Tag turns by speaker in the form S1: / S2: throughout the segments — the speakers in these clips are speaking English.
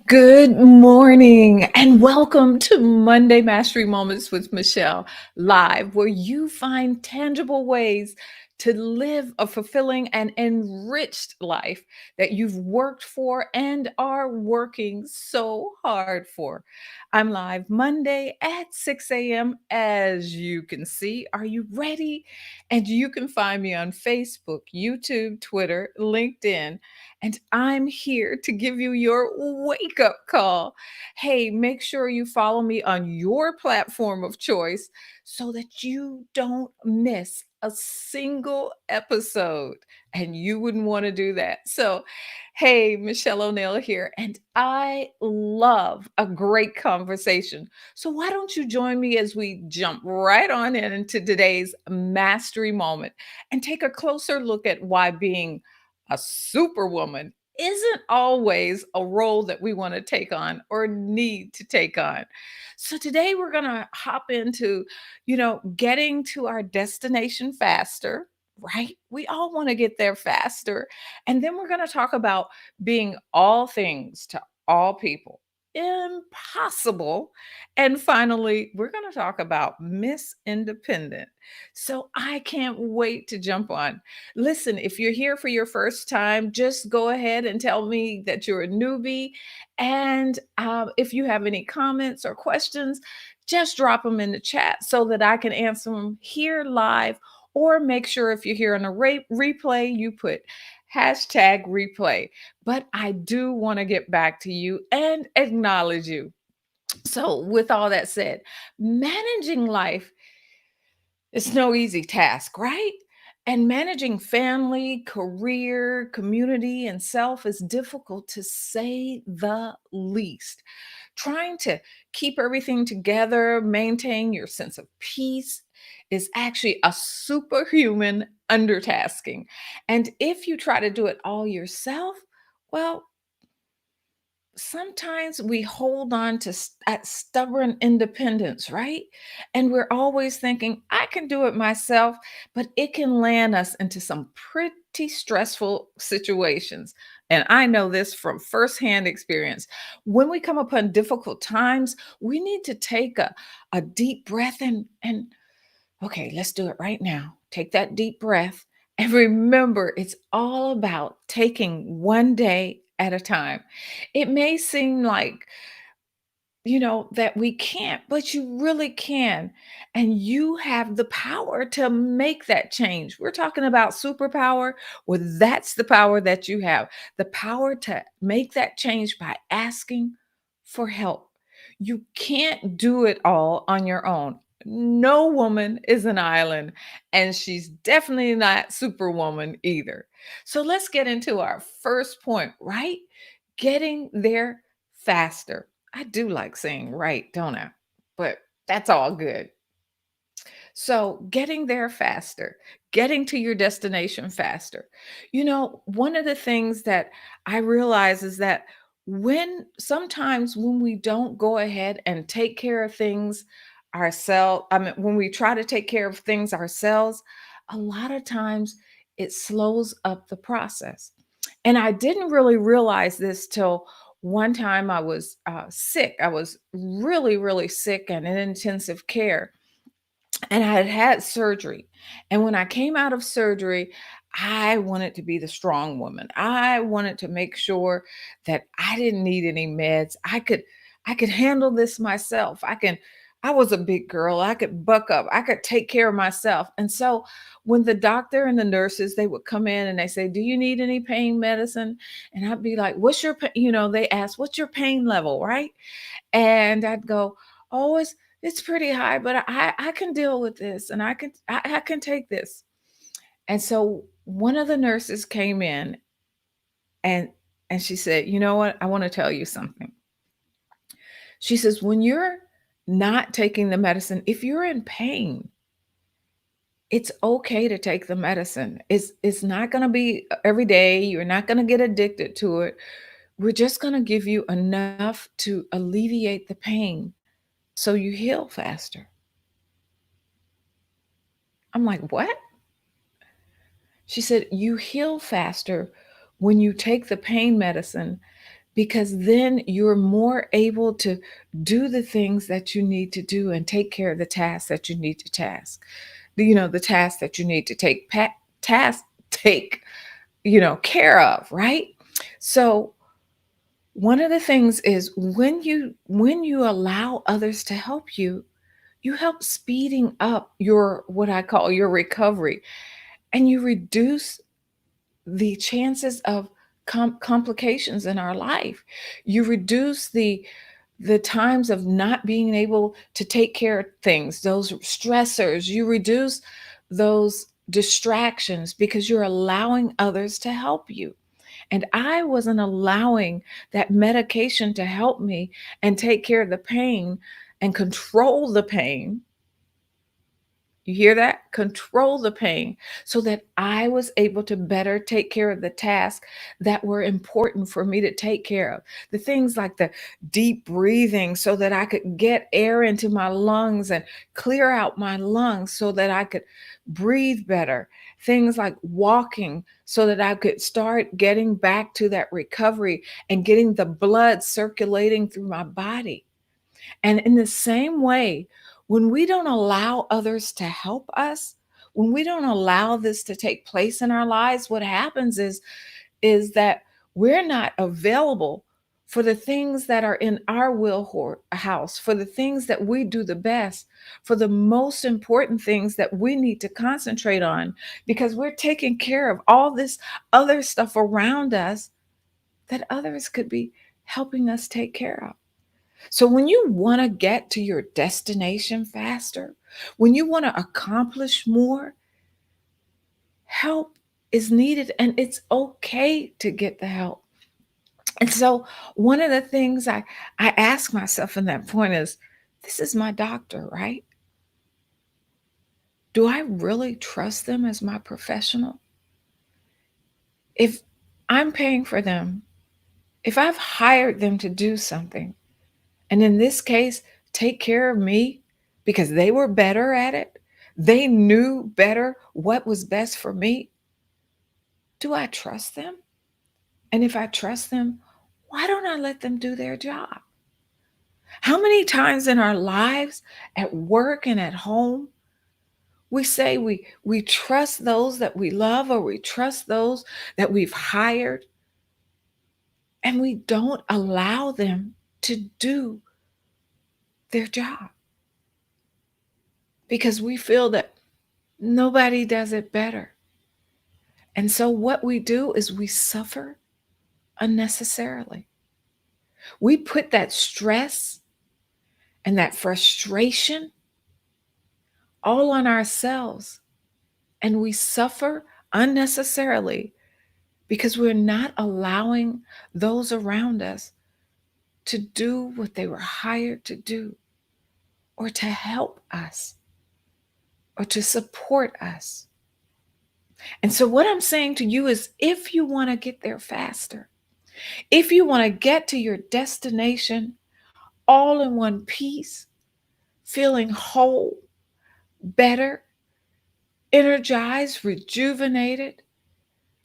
S1: Good morning and welcome to Monday Mastery Moments with Michelle Live, where you find tangible ways to live a fulfilling and enriched life that you've worked for and are working so hard for. I'm live Monday at 6 a.m. As you can see, are you ready? And you can find me on Facebook, YouTube, Twitter, LinkedIn, and I'm here to give you your wake up call. Hey, make sure you follow me on your platform of choice so that you don't miss a single episode. And you wouldn't want to do that. So, hey, Michelle O'Neill here, and I love a great conversation. So, why don't you join me as we jump right on into today's mastery moment and take a closer look at why being a superwoman isn't always a role that we want to take on or need to take on. So today we're going to hop into, getting to our destination faster, right? We all want to get there faster. And then we're going to talk about being all things to all people. Impossible. And finally, we're going to talk about Miss Independent. So I can't wait to jump on. Listen, if you're here for your first time, just go ahead and tell me that you're a newbie. And if you have any comments or questions, just drop them in the chat so that I can answer them here live. Or make sure if you're here on a replay, you put hashtag replay. But I do want to get back to you and acknowledge you. So, with all that said, managing life it's no easy task, right? And managing family, career, community, and self is difficult to say the least. Trying to keep everything together, maintain your sense of peace is actually a superhuman undertasking. And if you try to do it all yourself, well, sometimes we hold on to that stubborn independence, right? And we're always thinking, I can do it myself, but it can land us into some pretty stressful situations. And I know this from firsthand experience. When we come upon difficult times, we need to take a deep breath and okay, let's do it right now. Take that deep breath and remember it's all about taking one day at a time. It may seem like, that we can't, but you really can. And you have the power to make that change. We're talking about superpower. Well, that's the power that you have the power to make that change by asking for help. You can't do it all on your own. No woman is an island, and she's definitely not superwoman either. So let's get into our first point, right? Getting there faster. I do like saying right, don't I? But that's all good. So, getting there faster, getting to your destination faster. One of the things that I realize is that sometimes when we don't go ahead and take care of things ourselves, I mean, when we try to take care of things ourselves, a lot of times it slows up the process. And I didn't really realize this till one time I was sick. I was really, really sick and in intensive care and I had had surgery. And when I came out of surgery, I wanted to be the strong woman. I wanted to make sure that I didn't need any meds. I could handle this myself. I was a big girl. I could buck up. I could take care of myself. And so when the doctor and the nurses they would come in and they say, "Do you need any pain medicine?" And I'd be like, "What's your they ask, "What's your pain level?" Right? And I'd go, "Oh, it's pretty high, but I can deal with this and I can take this." And so one of the nurses came in and and she said, "You know what? I want to tell you something." She says, "When you're not taking the medicine, if you're in pain, it's okay to take the medicine. It's not going to be every day. You're not going to get addicted to it. We're just going to give you enough to alleviate the pain so you heal faster." I'm like, "What?" She said, "You heal faster when you take the pain medicine because then you're more able to do the things that you need to do and take care of the tasks that you need to the tasks that you need to take care of, right? So one of the things is when you allow others to help you, you help speeding up your what I call your recovery, and you reduce the chances of complications in our life. You reduce the times of not being able to take care of things, those stressors. You reduce those distractions because you're allowing others to help you. And I wasn't allowing that medication to help me and take care of the pain and control the pain. You hear that? Control the pain so that I was able to better take care of the tasks that were important for me to take care of. The things like the deep breathing so that I could get air into my lungs and clear out my lungs so that I could breathe better. Things like walking so that I could start getting back to that recovery and getting the blood circulating through my body. And in the same way, when we don't allow others to help us, when we don't allow this to take place in our lives, what happens is that we're not available for the things that are in our house, for the things that we do the best, for the most important things that we need to concentrate on, because we're taking care of all this other stuff around us that others could be helping us take care of. So, when you want to get to your destination faster, when you want to accomplish more, help is needed and it's okay to get the help. And so, one of the things I ask myself in that point is, this is my doctor, right? Do I really trust them as my professional? If I'm paying for them, if I've hired them to do something, and in this case, take care of me because they were better at it. They knew better what was best for me. Do I trust them? And if I trust them, why don't I let them do their job? How many times in our lives, at work and at home, we say we trust those that we love or we trust those that we've hired, and we don't allow them to do their job because we feel that nobody does it better. And so what we do is we suffer unnecessarily. We put that stress and that frustration all on ourselves, and we suffer unnecessarily because we're not allowing those around us to do what they were hired to do, or to help us, or to support us. And so what I'm saying to you is, if you want to get there faster, if you want to get to your destination all in one piece, feeling whole, better, energized, rejuvenated,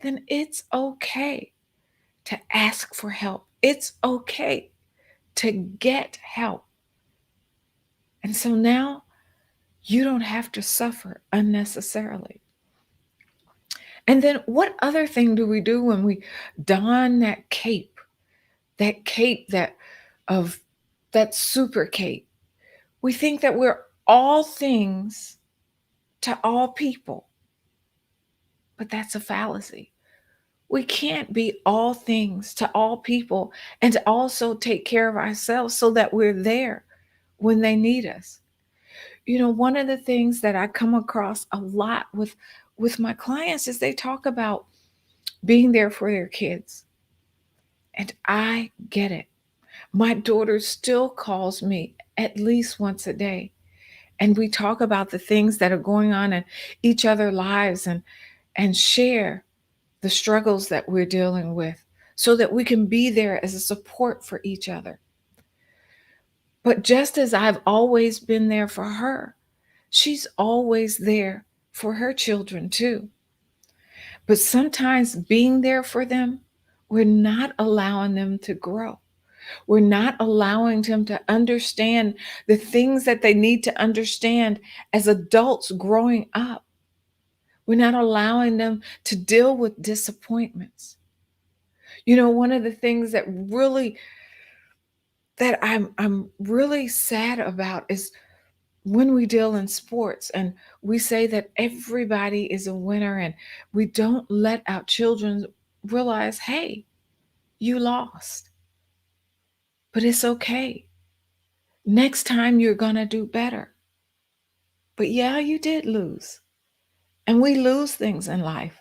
S1: then it's okay to ask for help. It's okay to get help. And so now you don't have to suffer unnecessarily. And then what other thing do we do when we don that cape that of that super cape? We think that we're all things to all people, but that's a fallacy. We can't be all things to all people and to also take care of ourselves so that we're there when they need us. One of the things that I come across a lot with my clients is they talk about being there for their kids. And I get it. My daughter still calls me at least once a day, and we talk about the things that are going on in each other's lives and share the struggles that we're dealing with so that we can be there as a support for each other. But just as I've always been there for her, she's always there for her children too. But sometimes being there for them we're not allowing them to grow. We're not allowing them to understand the things that they need to understand as adults growing up. We're not allowing them to deal with disappointments. One of the things that I'm really sad about is when we deal in sports and we say that everybody is a winner and we don't let our children realize, hey, you lost, but it's okay. Next time you're going to do better. But yeah, you did lose. And we lose things in life.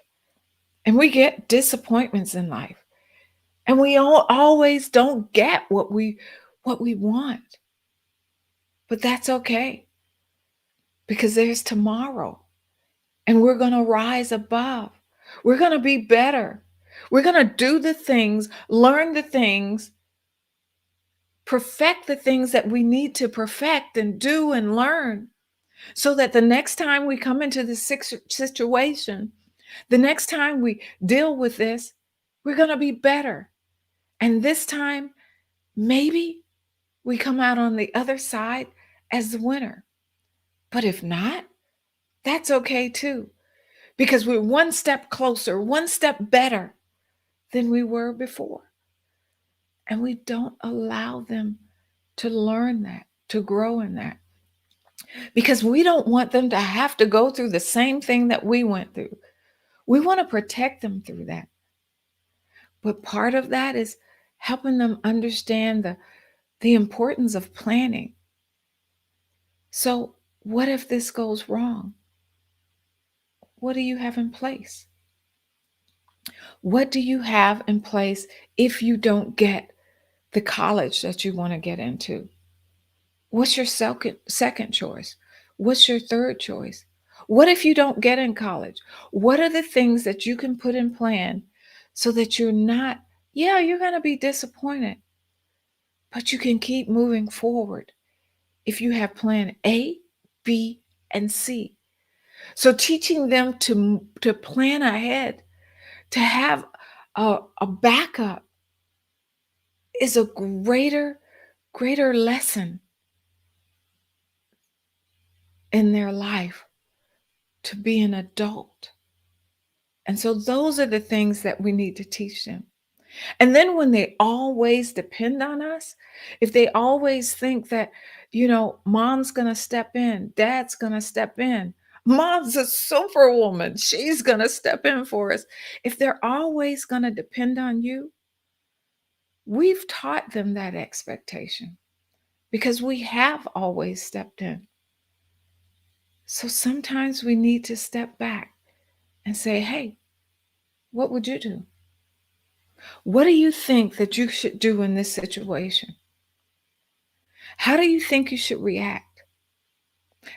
S1: And we get disappointments in life. And we all always don't get what we want. But that's okay because there's tomorrow. And we're going to rise above. We're going to be better. We're going to do the things, learn the things, perfect the things that we need to perfect and do and learn so that the next time we come into this situation, the next time we deal with this, we're going to be better. And this time, maybe we come out on the other side as the winner. But if not, that's okay too, because we're one step closer, one step better than we were before. And we don't allow them to learn that, to grow in that, because we don't want them to have to go through the same thing that we went through. We want to protect them through that. But part of that is helping them understand the importance of planning. So, what if this goes wrong? What do you have in place? What do you have in place if you don't get the college that you want to get into? What's your second choice? What's your third choice? What if you don't get in college? What are the things that you can put in plan so that you're not, yeah, you're going to be disappointed, but you can keep moving forward if you have plan A, B, and C. So teaching them to plan ahead, to have a backup is a greater lesson in their life to be an adult. And so those are the things that we need to teach them. And then when they always depend on us, if they always think that, mom's going to step in, dad's going to step in, mom's a superwoman, she's going to step in for us. If they're always going to depend on you, we've taught them that expectation because we have always stepped in. So sometimes we need to step back and say, hey, what would you do? What do you think that you should do in this situation? How do you think you should react?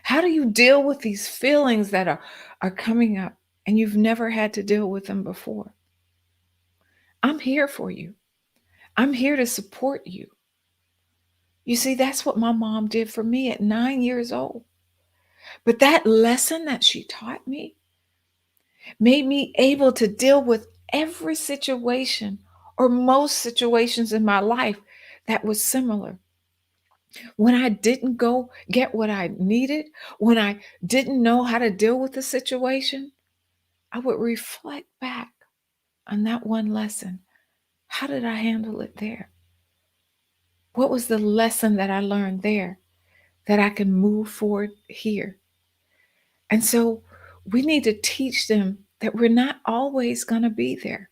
S1: How do you deal with these feelings that are coming up and you've never had to deal with them before? I'm here for you. I'm here to support you. You see, that's what my mom did for me at 9 years old. But that lesson that she taught me made me able to deal with every situation or most situations in my life that was similar. When I didn't go get what I needed, when I didn't know how to deal with the situation, I would reflect back on that one lesson. How did I handle it there? What was the lesson that I learned there that I can move forward here? And so we need to teach them that we're not always going to be there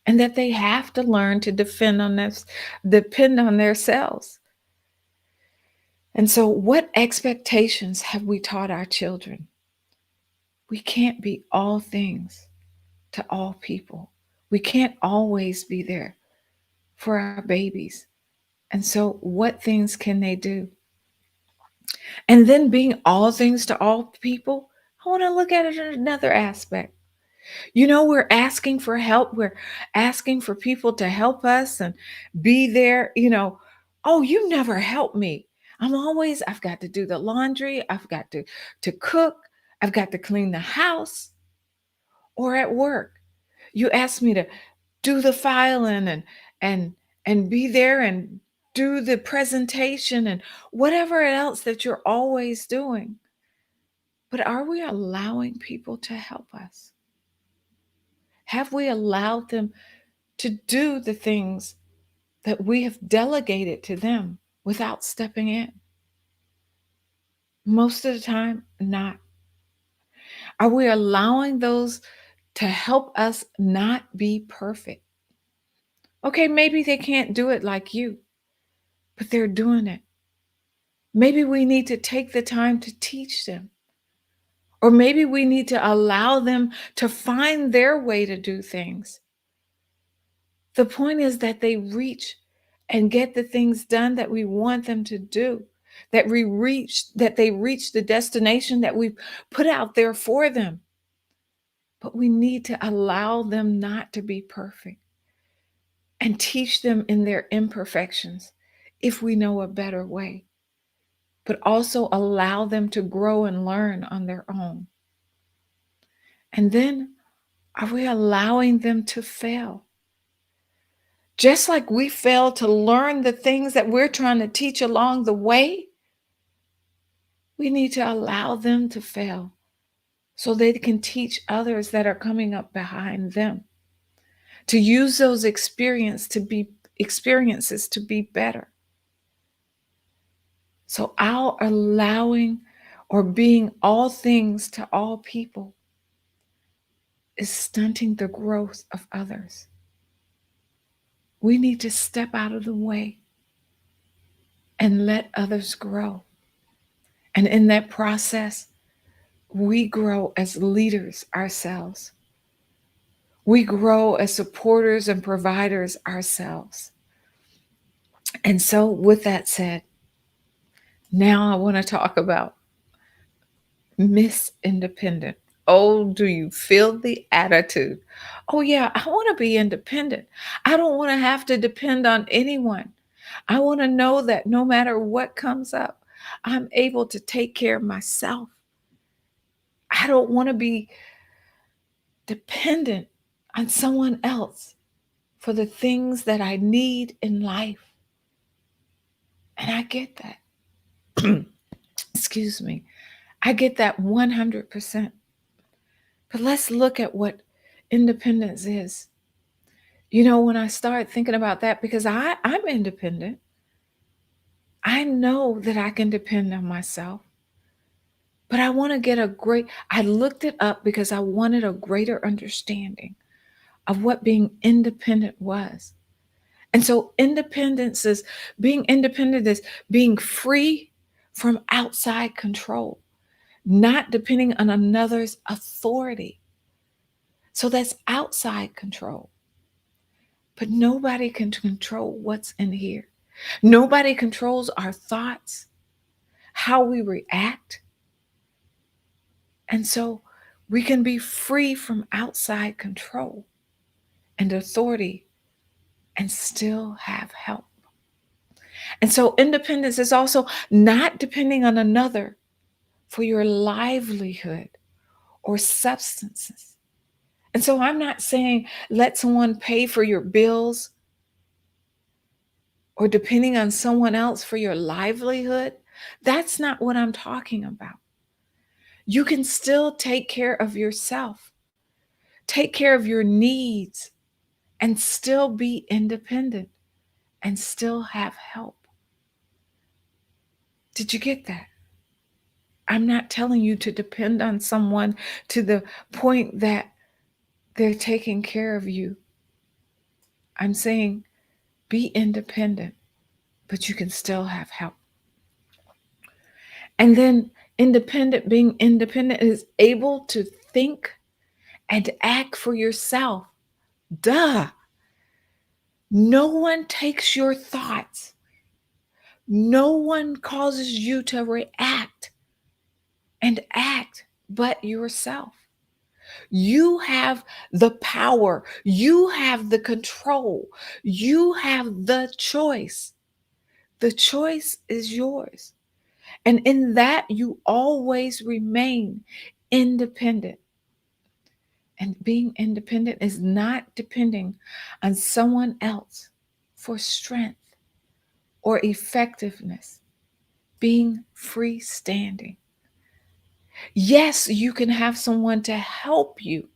S1: and that they have to learn to depend on themselves. And so, what expectations have we taught our children? We can't be all things to all people. We can't always be there for our babies. And so, what things can they do? And then, being all things to all people, I want to look at it in another aspect. We're asking for help. We're asking for people to help us and be there. Oh, you never help me. I've got to do the laundry. I've got to cook. I've got to clean the house. Or at work, you ask me to do the filing and and be there and do the presentation and whatever else that you're always doing. But are we allowing people to help us? Have we allowed them to do the things that we have delegated to them without stepping in? Most of the time, not. Are we allowing those to help us not be perfect? Okay, maybe they can't do it like you, but they're doing it. Maybe we need to take the time to teach them, or maybe we need to allow them to find their way to do things. The point is that they reach and get the things done that we want them to do, that they reach the destination that we've put out there for them. But we need to allow them not to be perfect and teach them in their imperfections if we know a better way, but also allow them to grow and learn on their own. And then, are we allowing them to fail? Just like we fail to learn the things that we're trying to teach along the way, we need to allow them to fail so they can teach others that are coming up behind them, to use those experiences to be better. So our allowing or being all things to all people is stunting the growth of others. We need to step out of the way and let others grow. And in that process, we grow as leaders ourselves. We grow as supporters and providers ourselves. And so, with that said, now I want to talk about Miss Independent. Oh, do you feel the attitude? Oh, yeah, I want to be independent. I don't want to have to depend on anyone. I want to know that no matter what comes up, I'm able to take care of myself. I don't want to be dependent on someone else for the things that I need in life. And I get that. Excuse me. I get that 100%. But let's look at what independence is. You know, when I start thinking about that, because I'm independent, I know that I can depend on myself. But I want to get I looked it up because I wanted a greater understanding of what being independent was. And so being independent is being free from outside control, not depending on another's authority. So that's outside control. But nobody can control what's in here. Nobody controls our thoughts, how we react. And so we can be free from outside control and authority and still have help. And so independence is also not depending on another for your livelihood or substances. And so I'm not saying let someone pay for your bills or depending on someone else for your livelihood. That's not what I'm talking about. You can still take care of yourself, take care of your needs, and still be independent and still have help. Did you get that? I'm not telling you to depend on someone to the point that they're taking care of you. I'm saying be independent, but you can still have help. And then being independent is able to think and act for yourself. Duh. No one takes your thoughts. No one causes you to react and act but yourself. You have the power. You have the control. You have the choice. The choice is yours. And in that, you always remain independent. And being independent is not depending on someone else for strength or effectiveness, being freestanding. Yes, you can have someone to help you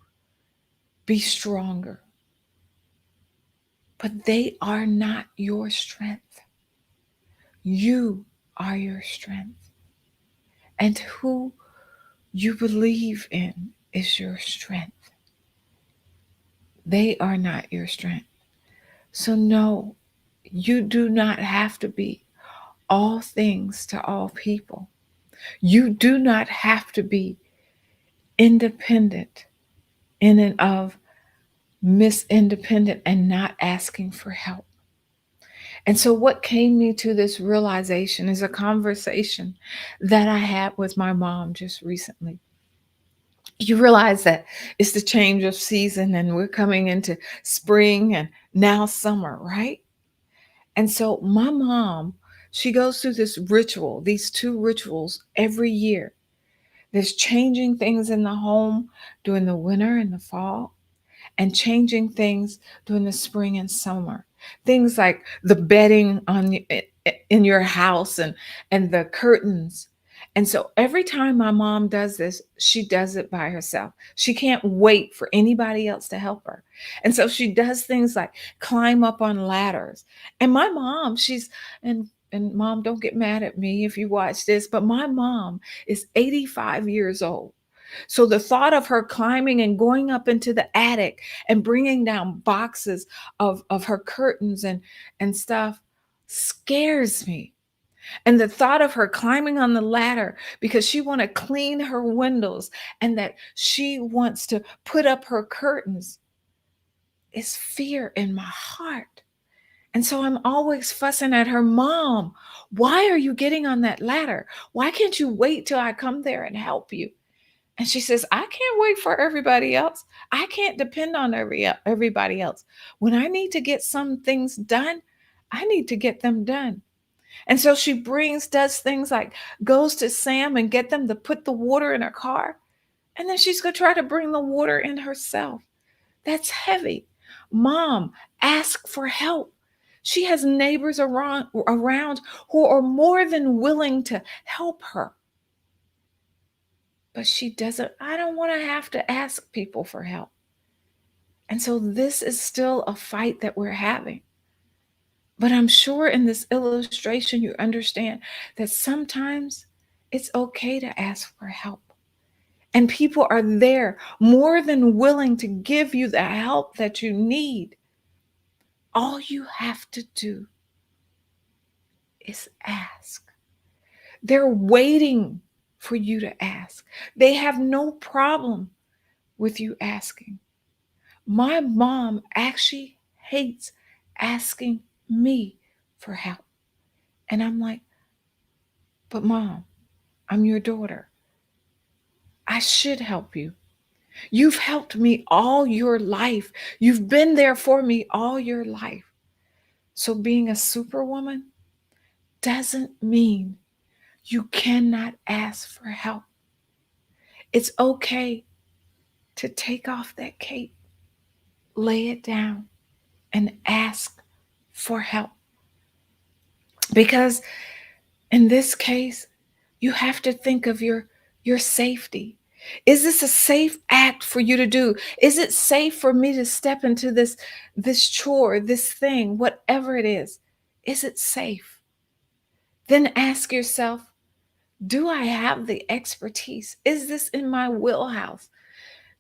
S1: be stronger, but they are not your strength. You are your strength. And who you believe in is your strength. They are not your strength. So, no, you do not have to be all things to all people. You do not have to be independent in and of Miss Independent and not asking for help. And so, what came me to this realization is a conversation that I had with my mom just recently. You realize that it's the change of season and we're coming into spring and now summer, right? And so, my mom, she goes through this ritual, these two rituals every year. There's changing things in the home during the winter and the fall, and changing things during the spring and summer. Things like the bedding in your house and the curtains. And so every time my mom does this, she does it by herself. She can't wait for anybody else to help her. And so she does things like climb up on ladders. And my mom, and mom, don't get mad at me if you watch this, but my mom is 85 years old. So the thought of her climbing and going up into the attic and bringing down boxes of her curtains and stuff scares me. And the thought of her climbing on the ladder because she want to clean her windows and that she wants to put up her curtains is fear in my heart. And so I'm always fussing at her, Mom, why are you getting on that ladder? Why can't you wait till I come there and help you? And she says, I can't wait for everybody else. I can't depend on everybody else. When I need to get some things done, I need to get them done. And so she does things like goes to Sam and get them to put the water in her car. And then she's going to try to bring the water in herself. That's heavy. Mom, ask for help. She has neighbors around who are more than willing to help her. But she doesn't, I don't want to have to ask people for help. And so this is still a fight that we're having. But I'm sure in this illustration, you understand that sometimes it's okay to ask for help. And people are there more than willing to give you the help that you need. All you have to do is ask. They're waiting for you to ask. They have no problem with you asking. My mom actually hates asking me for help. And I'm like, but mom, I'm your daughter. I should help you. You've helped me all your life. You've been there for me all your life. So being a superwoman doesn't mean you cannot ask for help. It's okay to take off that cape, lay it down, and ask for help. Because in this case, you have to think of your safety. Is this a safe act for you to do? Is it safe for me to step into this chore, this thing, whatever it is? Is it safe? Then ask yourself, do I have the expertise? Is this in my wheelhouse?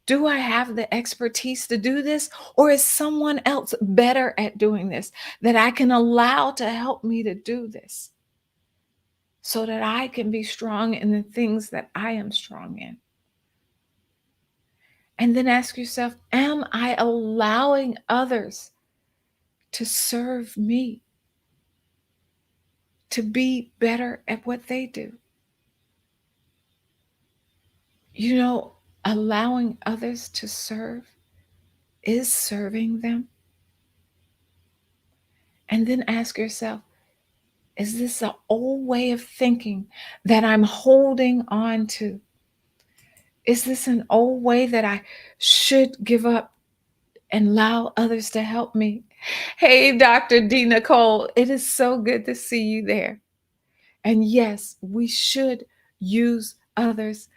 S1: Do I have the expertise to do this? Or is someone else better at doing this that I can allow to help me to do this so that I can be strong in the things that I am strong in? And then ask yourself, am I allowing others to serve me, to be better at what they do? You know, allowing others to serve is serving them. And then ask yourself, is this an old way of thinking that I'm holding on to? Is this an old way that I should give up and allow others to help me? Hey, Dr. D. Nicole, it is so good to see you there. And yes, we should use others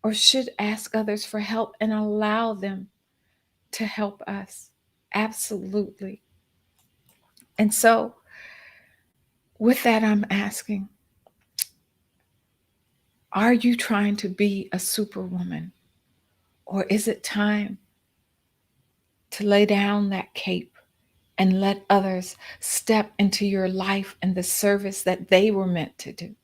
S1: or should ask others for help and allow them to help us. Absolutely. And so, with that, I'm asking, are you trying to be a superwoman? Or is it time to lay down that cape and let others step into your life and the service that they were meant to do?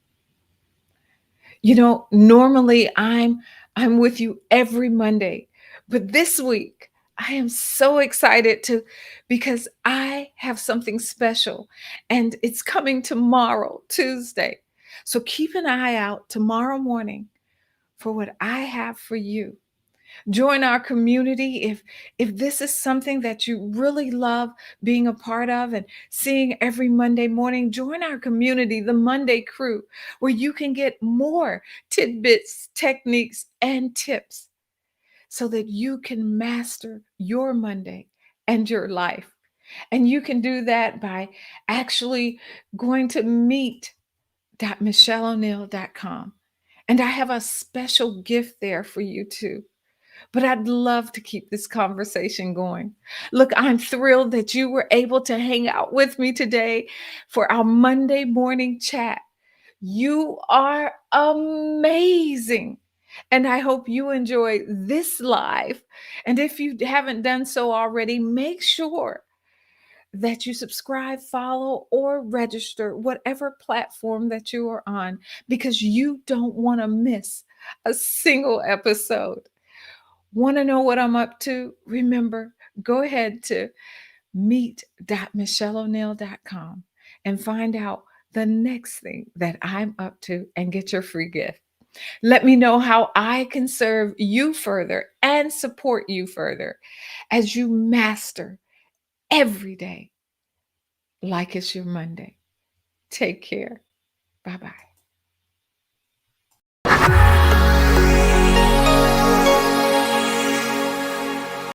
S1: Normally I'm with you every Monday, but this week I am so excited to because I have something special and it's coming tomorrow, Tuesday. So keep an eye out tomorrow morning for what I have for you. Join our community if this is something that you really love being a part of and seeing every Monday morning. Join our community, the Monday Crew, where you can get more tidbits, techniques, and tips so that you can master your Monday and your life. And you can do that by actually going to meet.michelleoneil.com. And I have a special gift there for you too. But I'd love to keep this conversation going. Look, I'm thrilled that you were able to hang out with me today for our Monday morning chat. You are amazing. And I hope you enjoy this live. And if you haven't done so already, make sure that you subscribe, follow, or register whatever platform that you are on because you don't want to miss a single episode. Want to know what I'm up to? Remember, go ahead to meet.michelleoneil.com and find out the next thing that I'm up to and get your free gift. Let me know how I can serve you further and support you further as you master every day like it's your Monday. Take care. Bye bye.